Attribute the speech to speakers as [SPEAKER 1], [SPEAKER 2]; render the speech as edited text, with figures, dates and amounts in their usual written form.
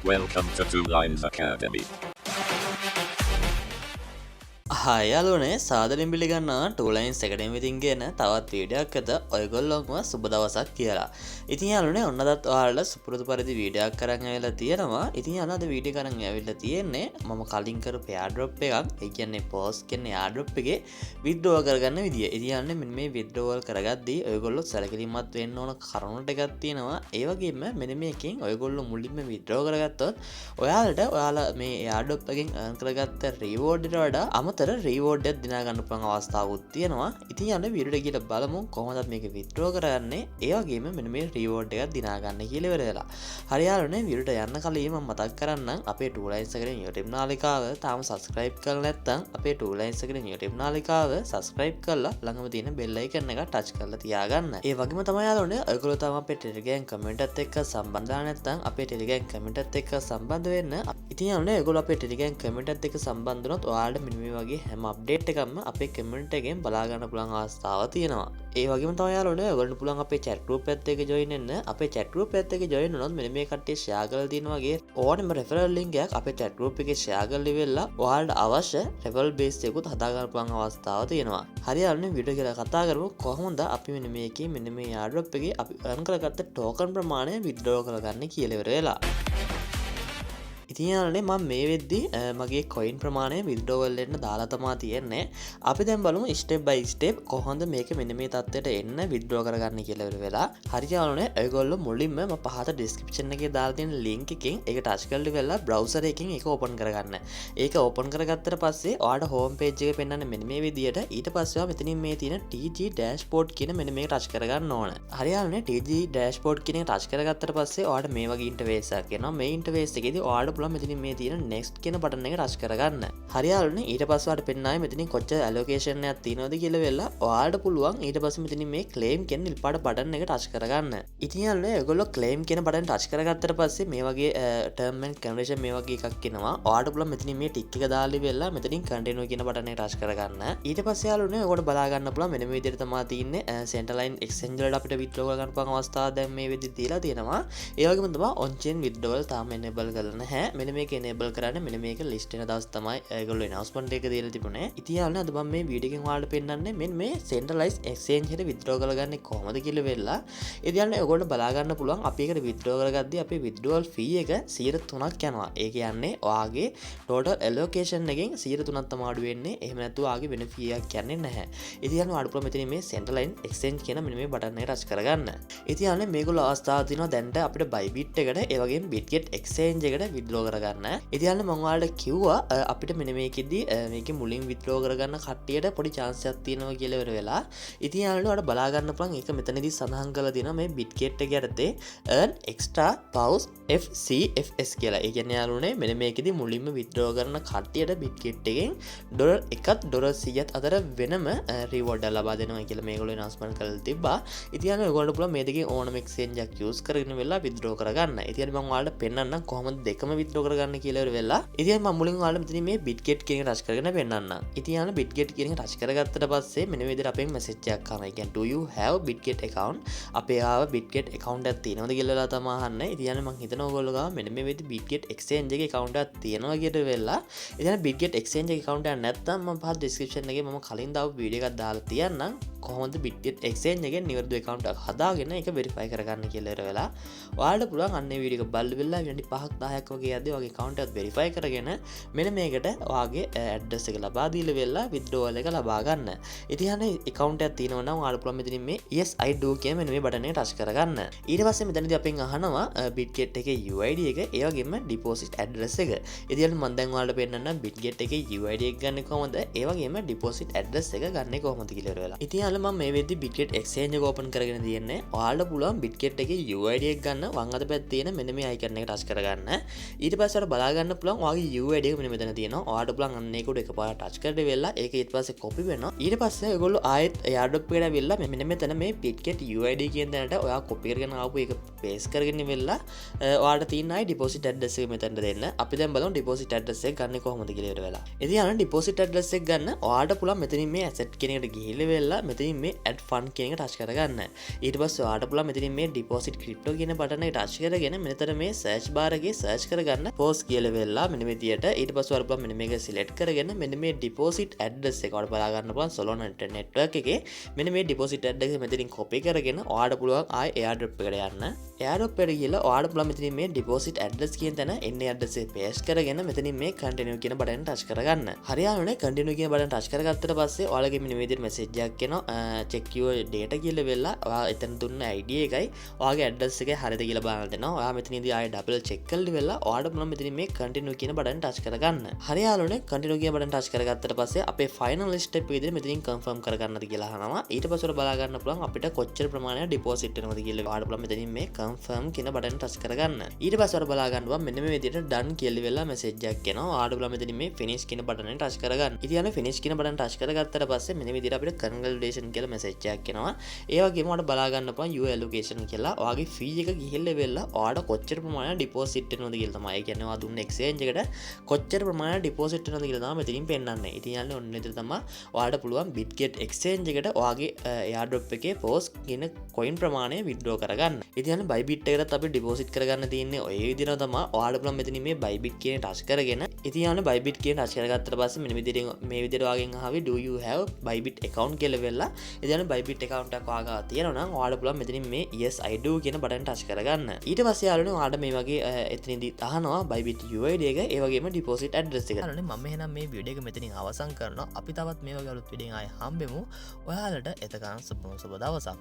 [SPEAKER 1] Welcome to Two Lines Academy.
[SPEAKER 2] හයාලුනේ සාදරෙන් පිළිගන්න ටූලයින්ස් එකටම ඉතින් ගෙන තවත් වීඩියක් ඇත ඔයගොල්ලොන්ම සුබ දවසක් කියලා. ඉතින් යාළුවනේ ඔන්නදත් ඔයාලට සුපුරුදු පරිදි වීඩියක් කරන් ඇවිල්ලා තියෙනවා. ඉතින් යාළුවා අද වීඩියෝ කරන් ඇවිල්ලා තියෙන්නේ මම කලින් කරපු එයාඩ්‍රොප් එකක්. ඒ කියන්නේ පෝස්ට් කියන එයාඩ්‍රොප් එකේ විත්ඩ්‍රෝවල් කරගන්න විදිය. ඉතින් යාළුවනේ මෙන්න මේ විත්ඩ්‍රෝවල් කරගද්දී ඔයගොල්ලෝ සැලකිලිමත් වෙන්න ඕන කරුණු ටිකක් තියෙනවා. ඒ වගේම මෙන්න මේකෙන් ඔයගොල්ලෝ මුලින්ම විත්ඩ්‍රෝ කරගත්තොත් ඔයාලට ඔයාලා මේ එයාඩ්‍රොප් එකෙන් earn කරගත්ත රිවෝඩ් එකට වඩා අමතර රීවෝඩ් එකක් දිනා ගන්න පුළුවන් අවස්ථාවක් තියෙනවා. ඉතින් යන්න වීඩියෝ එක ගිහලා බලමු කොහොමද මේක විත්ඩ්‍රෝ කරන්නේ. ඒ වගේම මෙන්න මේ රීවෝඩ් එකක් දිනා ගන්න කියලා ඉවර වෙලා. හරි යාළුවනේ වීඩියෝට යන්න කලින් මම මතක් කරන්නම් අපේ Two Lines එකේ YouTube නාලිකාව තාම subscribe කරලා නැත්නම් අපේ Two Lines එකේ YouTube නාලිකාව subscribe කරලා ළඟම තියෙන bell icon එක touch කරලා තියාගන්න. ඒ වගේම තමයි යාළුවනේ ඔයගොල්ලෝ තාම අපේ Telegram comment එකත් එක්ක සම්බන්ධ වෙලා නැත්නම් අපේ Telegram comment එකත් එක්ක සම්බන්ධ වෙන්න. ඉතින් යාළුවනේ ඔයගොල්ලෝ අපේ Telegram comment එකත් එක්ක සම්බන්ධ වුණොත් ඔයාලට මෙන්න මේ වගේ හැම අප්ඩේට් එකක්ම අපේ කමෙන්ට් එකෙන් බලා ගන්න පුළුවන් අවස්ථාව තියෙනවා. ඒ වගේම තමයි යාළුවනේ ඔයගොල්ලන්ට පුළුවන් අපේ chat group එකත් එක්ක join වෙන්න. අපේ chat group එකත් එක්ක join වුණොත් මෙන්න මේ කට්ටිය share කරලා තියෙන වගේ ඕනෙම referral link එකක් අපේ chat group එකේ share කරලා ඉවෙලා ඔයාලට අවශ්‍ය referral base එකකුත් හදා ගන්න පුළුවන් අවස්ථාව තියෙනවා. හරි යාළුවනේ වීඩියෝ කියලා කතා කරමු කොහොමද අපි මෙන්න මේකේ මෙන්න මේ airdrop එකේ අපි earn කරගත්ත token ප්‍රමාණය withdraw කරගන්නේ කියලා ඉවර වෙලා. ඉතින් යාළුවනේ මම මේ වෙද්දි මගේ coin ප්‍රමාණය withdraw වෙන්න දාලා තමයි තියෙන්නේ. අපි දැන් බලමු step by step කොහොමද මේක මෙන්න මේ තත්ත්වයට එන්න withdraw කරගන්න කියලා ඉවර වෙලා. හරි යාළුවනේ ඔයගොල්ලෝ මුලින්ම මම පහත description එකේ දාලා තියෙන link එකෙන් ඒක touch කරලා ඉවරලා browser එකකින් ඒක open කරගන්න. ඒක open කරගත්තට පස්සේ ඔයාලට home page එක පෙන්වන්නේ මෙන්න මේ විදියට. ඊට පස්සේ ඔයා මෙතනින් මේ තියෙන TG dashboard කියන මෙන්න මේක touch කරගන්න ඕන. හරි යාළුවනේ TG dashboard කියන එක touch කරගත්තට පස්සේ ඔයාලට මේ වගේ interface එකක් එනවා. මේ interface එකේදී ඔයාලට මෙතනින් මේ තියෙන next කියන බටන් එක ටච් කරගන්න. හරි යාළුවනේ ඊට පස්සේ ඔයාලට පෙන්නන්නේ මෙතනින් කොච්චර allocation එකක් තියෙනවද කියලා වෙලා ඔයාලට පුළුවන් ඊට පස්සේ මෙතනින් මේ claim කියන නිල් පාට බටන් එක ටච් කරගන්න. ඉතින් යාළුවනේ ඔයගොල්ලෝ claim කියන බටන් ටච් කරගත්තට පස්සේ මේ වගේ term and condition මේ වගේ එකක් එනවා. ඔයාලට පුළුවන් මෙතනින් මේ tick එක දාලා ඉවෙලා මෙතනින් continue කියන බටන් එක ටච් කරගන්න. ඊට පස්සේ යාළුවනේ ඔයාලට බලා ගන්න පුළුවන් මෙන්න මේ විදිහට තමයි තියෙන්නේ Centerline exchange වලට අපිට withdraw කරගන්න පුළුවන් අවස්ථාව දැන් මේ විදිහට දීලා තියෙනවා. ඒ වගේම තමයි on chain withdrawal තාම enable කරලා නැහැ. මෙන්න මේක enable කරන්න මෙන්න මේක list වෙන දවස් තමයි ඒගොල්ලෝ announcement එක දීලා තිබුණේ. ඉතින් යාළුවනේ අද මම මේ වීඩියෝ එකෙන් ඔයාලට පෙන්නන්නේ මෙන්න මේ centralized exchange එකට withdraw කරගන්නේ කොහොමද කියලා වෙලා. ඉතින් යාළුවනේ ඔයගොල්ලෝ බලා ගන්න පුළුවන් අපි එකට withdraw කරගද්දී අපේ withdrawal fee එක 3%ක් යනවා. ඒ කියන්නේ ඔයාගේ total allocation එකෙන් 3% තමයි අඩු වෙන්නේ. එහෙම නැත්නම් ඔයාගේ වෙන fee එකක් යන්නේ නැහැ. ඉතින් යාළුවනේ අඩු පුළුවන් මෙතන මේ centralized exchange කියන මෙන්න මේ බටන් එක touch කරගන්න. ඉතින් යාළුවනේ මේගොල්ලෝ අවස්ථාවක් තියෙනවා දැන්ට අපිට Bybit එකට ඒ වගේම Bitget exchange එකට withdraw කරගන්න. ඉතින් යාළුවනේ මම ඔයාලට කිව්වා අපිට මෙන්න මේකෙදි මේකේ මුලින් withdraw කරගන්න කට්ටියට පොඩි chance එකක් තියෙනවා කියලා ඉවර වෙලා. ඉතින් යාළුවනේ ඔයාලට බලා ගන්න පුළුවන් ඒක මෙතනදී සඳහන් කරලා තියෙනවා මේ Bitget එක යටතේ earn extra pause FCFS කියලා. ඒ කියන්නේ යාළුවනේ මෙන්න මේකෙදි මුලින්ම withdraw කරන කට්ටියට Bitget එකෙන් $1ත් $100ත් අතර වෙනම reward එක ලබා දෙනවා කියලා මේගොල්ලෝ announcement කරලා තිබ්බා. ඉතින් යාළුවනේ ඔයගොල්ලෝ පුළුවන් මේ දෙකේ ඕනම exchange එකක් use කරගෙන වෙලා withdraw කරගන්න. ඉතින් මම ඔයාලට පෙන්නන්නම් කොහොමද දෙකම withdraw කරගන්න කියලා ඉවර වෙලා. ඉතින් මම මුලින් ඔයාලට මෙතන මේ Bitget කියන එක ටච් කරගෙන පෙන්නන්නම්. ඉතින් යාළුවනේ Bitget කියන එක ටච් කරගත්තට පස්සේ මෙන්න මේ විදිහට අපෙන් message එකක් ආවා. ඒ කියන්නේ do you have Bitget account? අපේ ආව Bitget account එකක් තියෙනවද කියලා තමයි අහන්නේ. ඉතින් යාළුවනේ මම හිතනවා ඔයගොල්ලෝ ගාව මෙන්න මේ විදිහට Bitget exchange එකේ account එකක් තියෙනවා කියලා වෙලා. ඉතින් Bitget exchange එකේ account එකක් නැත්නම් මම පහත description එකේ මම කලින් දාපු වීඩියෝ එකක් දාලා තියන්නම්. කොහොමද Bitget exchange එකෙන් නිවැරදි account එකක් හදාගෙන ඒක verify කරගන්න කියලා ඉවර වෙලා. ඔයාලට පුළුවන් අන්නේ වීඩියෝ එක බලලා වෙලා විනාඩි 5ක් 10ක් වගේ යද්දී ඔයාගේ account එකත් verify කරගෙන මෙන්න මේකට ඔයාගේ ඇඩ්‍රස් එක ලබා දීලා වෙලා withdrawal එක ලබා ගන්න. ඉතින් අනේ account එකක් තියෙනවා නම් ඔයාලා පුළුවන් මෙතනින් මේ yes I do කියන මෙන්න මේ බටන් එක touch කරගන්න. ඊට පස්සේ මෙතනදී අපෙන් අහනවා Bitget එකේ UID එක ඒ වගේම deposit address එක. ඉතින් මම දැන් ඔයාලට පෙන්නන්නම් Bitget එකේ UID එක ගන්න කොහොමද ඒ වගේම deposit address එක ගන්න කොහොමද කියලා ඉවර වෙලා. ඉතින් අහලා මම මේ වෙද්දි Bitget exchange එක open කරගෙන තියෙන්නේ. ඔයාලට පුළුවන් Bitget එකේ UID එක ගන්න වම් අත පැත්තේ තියෙන මෙන්න මේ icon එක touch කරගන්න. ඊට පස්සේ ඔයාලට බලා ගන්න පුළුවන් ඔයාගේ UID එක මෙන්න මෙතන තියෙනවා. ඔයාලට පුළුවන් අන්න ඒක උඩ එකපාරට ටච් කරලා වෙලා ඒක ඊට පස්සේ copy වෙනවා. ඊට පස්සේ ඔයගොල්ලෝ ආයෙත් airdrop එකට ඇවිල්ලා මෙන්න මෙතන මේ Bitget UID කියන තැනට ඔයා copy කරගෙන ආපු ඒක paste කරගෙන වෙලා ඔයාලට තියෙන ආයි deposit address එක මෙතනට දෙන්න. අපි දැන් බලමු deposit address එක ගන්න කොහොමද කියලා ඉවර වෙලා. ඉතින් අන්න deposit address එක ගන්න ඔයාලට පුළුවන් මෙතනින් මේ asset කියන එකට ගිහිල්ලා වෙලා මෙතනින් මේ add fund කියන එක ටච් කරගන්න. ඊට පස්සේ ඔයාලට පුළුවන් මෙතනින් මේ deposit crypto කියන බටන් එක ටච් කරගෙන මෙතන මේ search bar එකේ search කරගන්න post කියලා වෙලා මෙන්න මේ විදියට ඊට පස්සේ ඔයාලට පුළුවන් මෙන්න මේක select කරගෙන මෙන්න මේ deposit address එක ඔයාලට බලා ගන්න පුළුවන් Solana network එකේ මෙන්න මේ deposit address එක මෙතනින් copy කරගෙන ඔයාලට පුළුවන් ආයේ airdrop එකට යන්න. airdrop එකට ගිහලා ඔයාලට පුළුවන් මෙතනින් මේ deposit address කියන තැන එන්නේ address එක paste කරගෙන මෙතනින් මේ continue කියන බටන් ටච් කරගන්න. හරියටම continue කියන බටන් ටච් කරගත්තට පස්සේ ඔයාලගේ මෙන්න මේ විදිහට message එකක් එනවා check your data කියලා වෙලා ඔයා එතන දුන්න ID එකයි ඔයාගේ address එකයි හරියද කියලා බලන්න දෙනවා. ඔයා මෙතනදී ආයෙ double check කරලා වෙලා ඔයාලට පුළුවන් මෙතනින් මේ continue කියන බටන් ටච් කරගන්න. හරියටම continue කියන බටන් ටච් කරගත්තට පස්සේ අපේ final step විදිහට මෙතනින් confirm කරගන්නද කියලා අහනවා. ඊට පස්සේ බලා ගන්න පුළුවන් අපිට කොච්චර ප්‍රමාණයක් deposit වෙනවද කියලා. ඔයාලට පුළුවන් මෙතනින් මේ confirm කියන බටන් ටච් කරගන්න. ඊට පස්සේ ඔයාලා බලා ගන්නවා මෙන්න මේ විදිහට done කියලා වෙලා message එකක් එනවා. ඔයාලට පුළුවන් මෙතනින් මේ finish කියන බටන් එක ටච් කරගන්න. ඉතින් අනේ finish කියන බටන් ටච් කරගත්තට පස්සේ මෙන්න මේ විදිහට අපිට congratulation කියලා message එකක් එනවා. ඒ වගේම ඔයාලට බලා ගන්න පුළුවන් your allocation කියලා. ඔයාගේ fee එක ගිහිල්ලා වෙලා ඔයාලට කොච්චර ප්‍රමාණයක් deposit වෙනවද කියලා තමයි. ඒ කියන්නේ ඔයා දුන්න exchange එකට කොච්චර ප්‍රමාණයක් deposit වෙනවද කියලා තමයි මෙතනින් පෙන්නන්නේ. ඉතින් යන්නේ ඔන්න විදිහට තමයි ඔයාලට පුළුවන් Bitget exchange එකට ඔයාගේ airdrop එකේ post කියන coin ප්‍රමාණය withdraw කරගන්න. ඉතින් යන්නේ Bybit එකටත් අපි deposit කරගන්න තියෙන්නේ ඔය විදිහට තමයි. ඔයාලට පුළුවන් මෙතනින් මේ Bybit කියන touch කරගෙන ඉතින් යන්නේ Bybit කියන touch කරගත්තට පස්සේ මෙන්න විදිහට මේ විදිහට ඔයාගෙන් අහවි do you have Bybit account කියලා වෙලා ඉතින් යන්නේ Bybit account එකක් ඔයාගා තියෙනවා නම් ඔයාලට පුළුවන් මෙතනින් මේ yes I do කියන බටන් touch කරගන්න. ඊට පස්සේ යාළුවනේ ඔයාලට මේ වගේ එතනදී අහනවා Bybit UID එක ඒ වගේම deposit address එක. යාළුවනේ මම එහෙනම් මේ වීඩියෝ එක මෙතනින් අවසන් කරනවා. අපි තවත් මේ වගේ අලුත් වීඩියෝ එකක් ආයෙ හම්බෙමු. ඔයාලට එතකන් සුබ දවසක්.